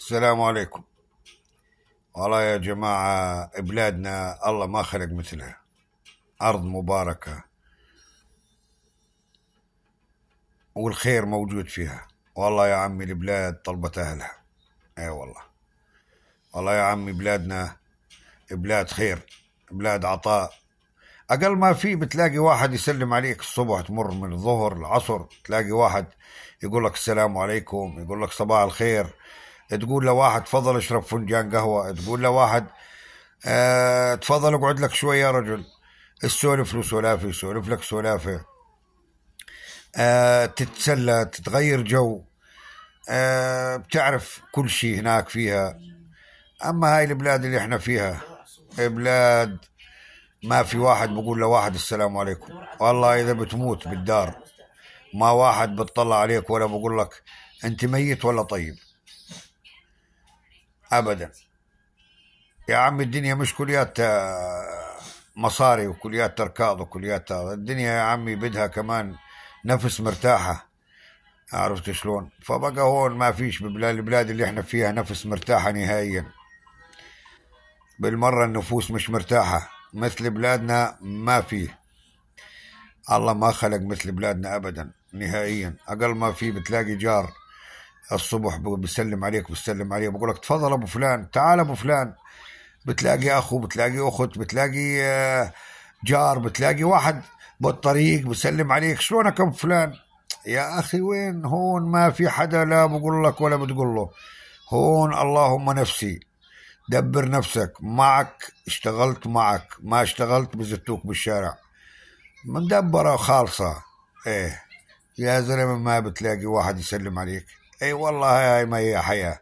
السلام عليكم. والله يا جماعة بلادنا الله ما خلق مثلها، أرض مباركة والخير موجود فيها. والله يا عمي البلاد طلبت أهلها. أي والله. والله يا عمي بلادنا بلاد خير، بلاد عطاء. أقل ما في بتلاقي واحد يسلم عليك الصبح، تمر من الظهر العصر تلاقي واحد يقول لك السلام عليكم، يقول لك صباح الخير. تقول له واحد تفضل اشرب فنجان قهوة، تقول له واحد تفضل اقعد لك شوي يا رجل، السولف له سولافي، يسولف لك سولافه. تتسلى، تتغير جو. بتعرف كل شيء هناك فيها. أما هاي البلاد اللي احنا فيها بلاد ما في واحد بقول لواحد السلام عليكم. والله إذا بتموت بالدار ما واحد بتطلع عليك ولا بقول لك أنت ميت ولا طيب، أبدا. يا عم الدنيا مش كليات مصاري وكليات تركاض وكليات الدنيا يا عمي بدها كمان نفس مرتاحة. عرفت شلون؟ فبقى هون ما فيش البلاد اللي احنا فيها نفس مرتاحة نهائيا. بالمرة النفوس مش مرتاحة مثل بلادنا، ما فيه. الله ما خلق مثل بلادنا أبدا نهائيا. أقل ما فيه بتلاقي جار الصبح بيسلم عليك، بيسلم عليه بقول لك تفضل أبو فلان، تعال أبو فلان. بتلاقي أخو، بتلاقي أخت، بتلاقي جار، بتلاقي واحد بالطريق بيسلم عليك شلونك أبو فلان. يا أخي وين هون ما في حدا لا بقول لك ولا بتقول له. هون اللهم نفسي، دبر نفسك، معك اشتغلت معك، ما اشتغلت بزتوك بالشارع، مدبرة خالصة. ايه يا زلمة ما بتلاقي واحد يسلم عليك. اي والله هاي ما هي حياة.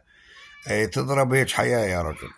اي تضرب هيك حياة يا رجل.